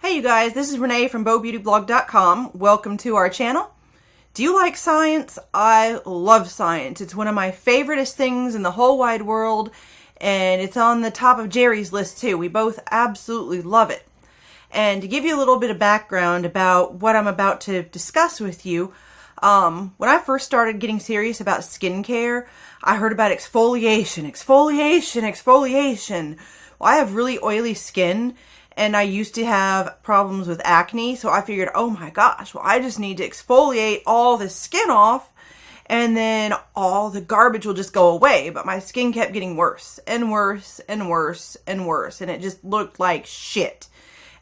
Hey you guys, this is Renee from BowBeautyBlog.com. Welcome to our channel. Do you like science? I love science. It's one of my favoriteest things in the whole wide world, and it's on the top of Jerry's list too. We both absolutely love it. And to give you a little bit of background about what I'm about to discuss with you, when I first started getting serious about skincare, I heard about exfoliation. Well, I have really oily skin, and I used to have problems with acne, so I figured, oh my gosh, well, I just need to exfoliate all the skin off, and then all the garbage will just go away. But my skin kept getting worse and worse and worse and worse, and it just looked like shit.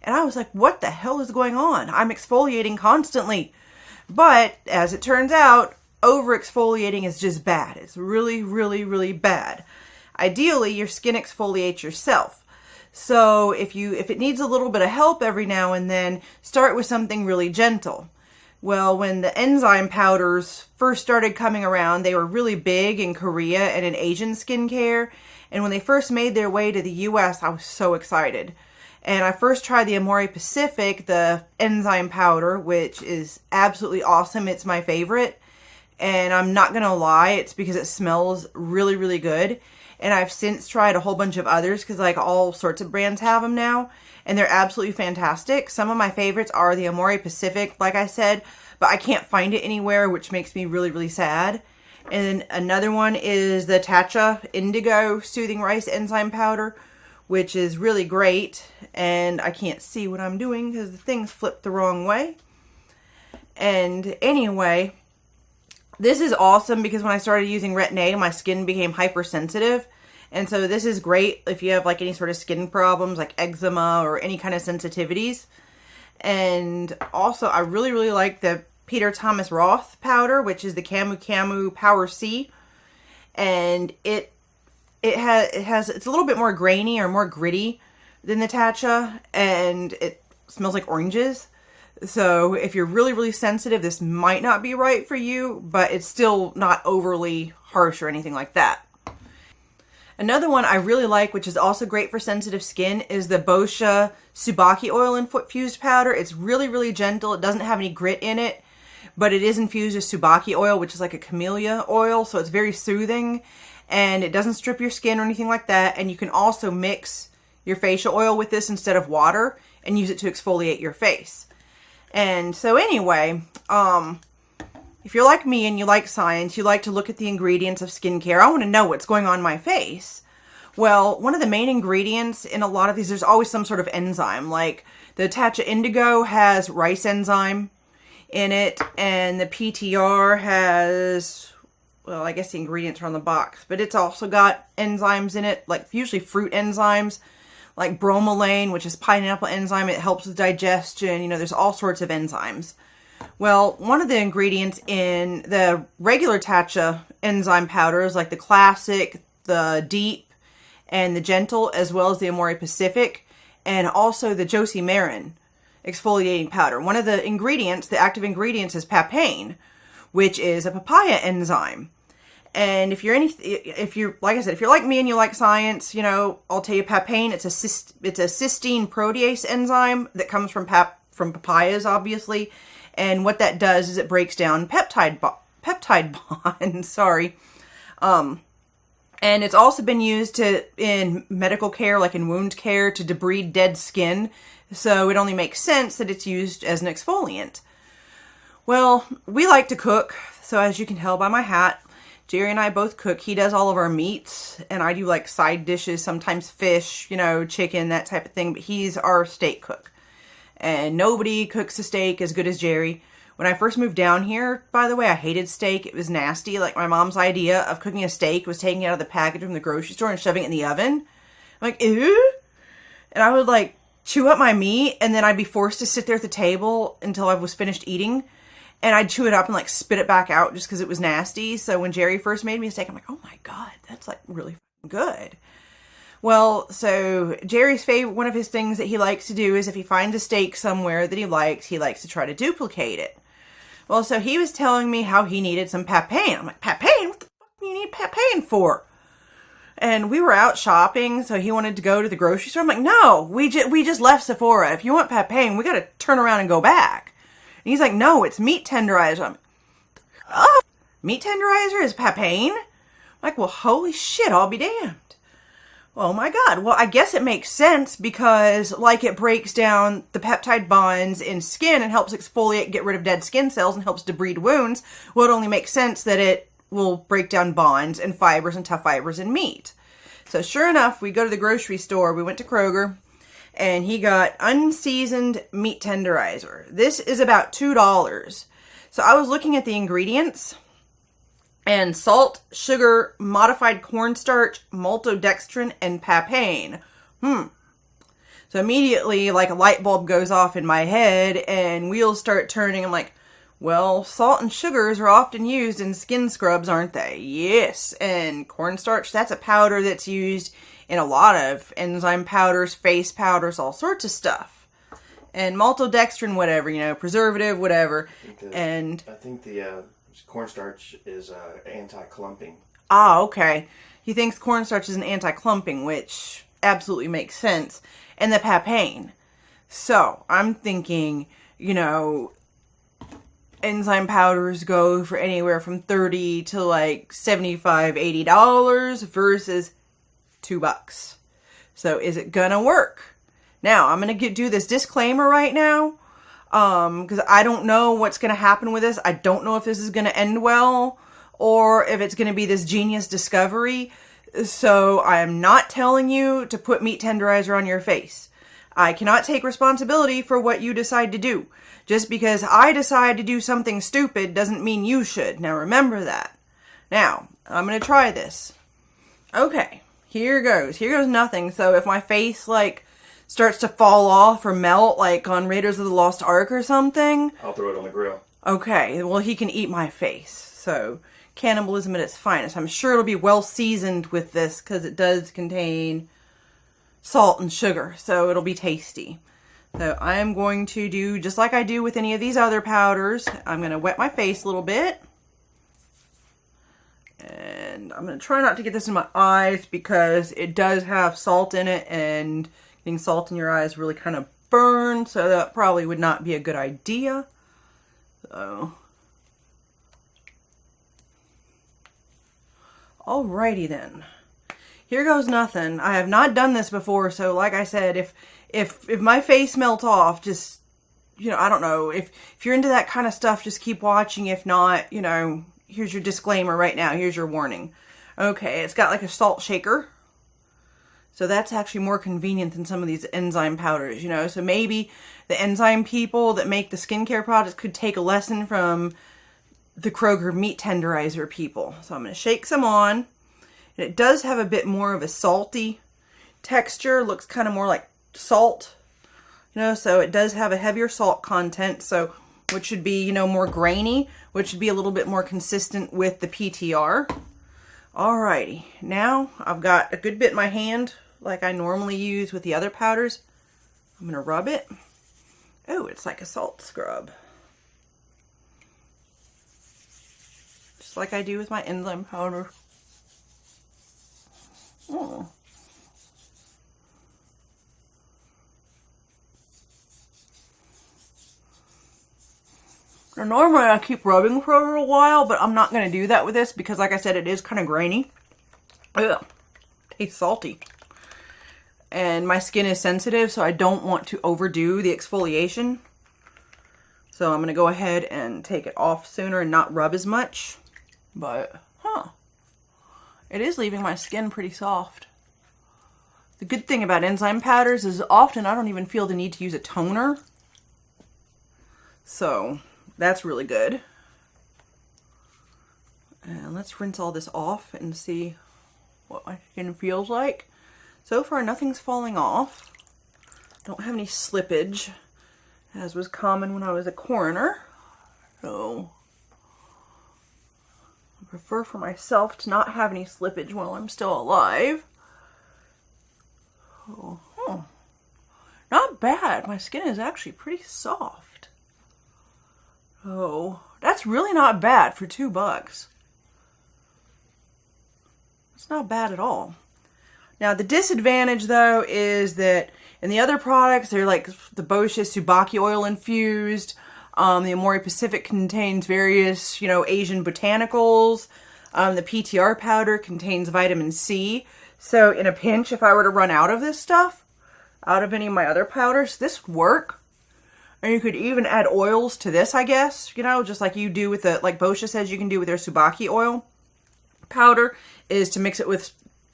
And I was like, what the hell is going on? I'm exfoliating constantly. But as it turns out, over exfoliating is just bad. It's really, really, really bad. Ideally, your skin exfoliates yourself. So if it needs a little bit of help every now and then, start with something really gentle. Well, when the enzyme powders first started coming around, they were really big in Korea and in Asian skincare. And when they first made their way to the US, I was so excited. And I first tried the Amore Pacific, the enzyme powder, which is absolutely awesome. It's my favorite. And I'm not going to lie, it's because it smells really, really good. And I've since tried a whole bunch of others because like all sorts of brands have them now. And they're absolutely fantastic. Some of my favorites are the Amore Pacific, like I said, but I can't find it anywhere, which makes me really, really sad. And another one is the Tatcha Indigo Soothing Rice Enzyme Powder, which is really great. And I can't see what I'm doing because the thing's flipped the wrong way. And anyway, this is awesome because when I started using Retin-A, my skin became hypersensitive. And so this is great if you have like any sort of skin problems like eczema or any kind of sensitivities. And also I really, really like the Peter Thomas Roth powder, which is the Camu Camu Power C. And it's a little bit more grainy or more gritty than the Tatcha, and it smells like oranges. So if you're really, really sensitive, this might not be right for you, but it's still not overly harsh or anything like that. Another one I really like, which is also great for sensitive skin, is the Boscia Tsubaki Oil Infused Powder. It's really, really gentle. It doesn't have any grit in it, but it is infused with Tsubaki oil, which is like a camellia oil, so it's very soothing, and it doesn't strip your skin or anything like that. And you can also mix your facial oil with this instead of water and use it to exfoliate your face. And so anyway, if you're like me and you like science, you like to look at the ingredients of skincare. I want to know what's going on in my face. Well, one of the main ingredients in a lot of these, there's always some sort of enzyme. Like the Tatcha Indigo has rice enzyme in it, and the PTR has, well, I guess the ingredients are on the box, but it's also got enzymes in it, like usually fruit enzymes, like bromelain, which is pineapple enzyme. It helps with digestion. You know, there's all sorts of enzymes. Well, one of the ingredients in the regular Tatcha enzyme powders, like the classic, the deep, and the gentle, as well as the Amore Pacific, and also the Josie Marin exfoliating powder. One of the ingredients, the active ingredients, is papain, which is a papaya enzyme. And if you're like I said, if you're like me and you like science, you know, I'll tell you papain. It's a cysteine protease enzyme that comes from papayas, obviously. And what that does is it breaks down peptide bonds. Sorry. And it's also been used in medical care, like in wound care, to debride dead skin. So it only makes sense that it's used as an exfoliant. Well, we like to cook. So as you can tell by my hat, Jerry and I both cook. He does all of our meats, and I do like side dishes, sometimes fish, you know, chicken, that type of thing. But he's our steak cook. And nobody cooks a steak as good as Jerry. When I first moved down here, by the way, I hated steak. It was nasty. Like my mom's idea of cooking a steak was taking it out of the package from the grocery store and shoving it in the oven. I'm like, ew. And I would like chew up my meat, and then I'd be forced to sit there at the table until I was finished eating. And I'd chew it up and like spit it back out just because it was nasty. So when Jerry first made me a steak, I'm like, oh my God, that's like really good. Well, so Jerry's one of his things that he likes to do is if he finds a steak somewhere that he likes to try to duplicate it. Well, so he was telling me how he needed some papain. I'm like, papain? What the fuck do you need papain for? And we were out shopping, so he wanted to go to the grocery store. I'm like, no, we just left Sephora. If you want papain, we got to turn around and go back. And he's like, no, it's meat tenderizer. I'm like, oh, meat tenderizer is papain? I'm like, well, holy shit, I'll be damned. Oh my God. Well, I guess it makes sense because like it breaks down the peptide bonds in skin and helps exfoliate, get rid of dead skin cells and helps debride wounds. Well, it only makes sense that it will break down bonds and fibers and tough fibers in meat. So sure enough, we go to the grocery store. We went to Kroger and he got unseasoned meat tenderizer. This is about $2. So I was looking at the ingredients and salt, sugar, modified cornstarch, maltodextrin, and papain. So immediately, like a light bulb goes off in my head and wheels start turning. I'm like, well, salt and sugars are often used in skin scrubs, aren't they? Yes. And cornstarch, that's a powder that's used in a lot of enzyme powders, face powders, all sorts of stuff. And maltodextrin, whatever, you know, preservative, whatever. I think the cornstarch is anti-clumping. Ah, okay. He thinks cornstarch is an anti-clumping, which absolutely makes sense. And the papain. So, I'm thinking, you know, enzyme powders go for anywhere from $30 to like $75, $80 versus $2. So is it gonna work? Now, I'm gonna do this disclaimer right now because I don't know what's gonna happen with this. I don't know if this is gonna end well or if it's gonna be this genius discovery. So I am not telling you to put meat tenderizer on your face. I cannot take responsibility for what you decide to do. Just because I decide to do something stupid doesn't mean you should. Now remember that. Now, I'm going to try this. Okay, here goes. Here goes nothing. So if my face, like, starts to fall off or melt, like on Raiders of the Lost Ark or something. I'll throw it on the grill. Okay, well, he can eat my face. So, cannibalism at its finest. I'm sure it'll be well seasoned with this because it does contain salt and sugar. So, it'll be tasty. So I am going to do just like I do with any of these other powders. I'm going to wet my face a little bit. And I'm going to try not to get this in my eyes because it does have salt in it. And getting salt in your eyes really kind of burns. So that probably would not be a good idea. So. Alrighty then. Here goes nothing. I have not done this before. So like I said, if my face melts off, just, you know, I don't know. If you're into that kind of stuff, just keep watching. If not, you know, here's your disclaimer right now. Here's your warning. Okay, it's got like a salt shaker. So that's actually more convenient than some of these enzyme powders, you know. So maybe the enzyme people that make the skincare products could take a lesson from the Kroger meat tenderizer people. So I'm going to shake some on. And it does have a bit more of a salty texture. Looks kind of more like salt, you know, so it does have a heavier salt content, so which should be, you know, more grainy, which should be a little bit more consistent with the PTR. Alrighty, now I've got a good bit in my hand like I normally use with the other powders. I'm gonna rub it. Oh, it's like a salt scrub, just like I do with my enzyme powder. Oh. Now, normally I keep rubbing for a little while, but I'm not going to do that with this because, like I said, it is kind of grainy. Ugh, tastes salty. And my skin is sensitive, so I don't want to overdo the exfoliation. So I'm going to go ahead and take it off sooner and not rub as much. But, it is leaving my skin pretty soft. The good thing about enzyme powders is often I don't even feel the need to use a toner. So that's really good. And let's rinse all this off and see what my skin feels like. So far, nothing's falling off. Don't have any slippage, as was common when I was a coroner. So I prefer for myself to not have any slippage while I'm still alive. Oh, not bad. My skin is actually pretty soft. Oh, that's really not bad for $2. It's not bad at all. Now the disadvantage though is that in the other products, they're like the Boscia Tsubaki oil infused. The Amore Pacific contains various, Asian botanicals. The PTR powder contains vitamin C. So in a pinch, if I were to run out of this stuff, out of any of my other powders, this would work. And you could even add oils to this, I guess, just like you do with like Boscia says you can do with their Tsubaki oil powder, is to mix it with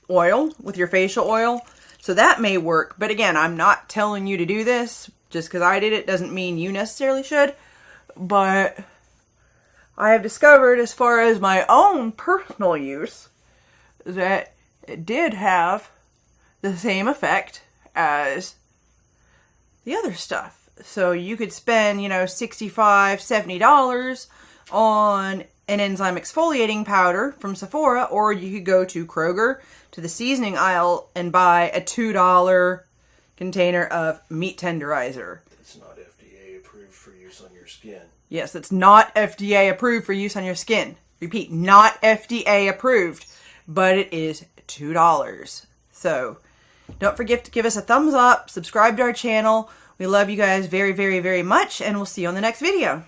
oil, with your facial oil. So that may work. But again, I'm not telling you to do this. Just because I did it doesn't mean you necessarily should. But I have discovered, as far as my own personal use, that it did have the same effect as the other stuff. So you could spend, $65, $70 on an enzyme exfoliating powder from Sephora, or you could go to Kroger, to the seasoning aisle, and buy a $2 container of meat tenderizer. It's not FDA approved for use on your skin. Yes, it's not FDA approved for use on your skin. Repeat, not FDA approved, but it is $2. So don't forget to give us a thumbs up, subscribe to our channel. We love you guys very, very, very much, and we'll see you on the next video.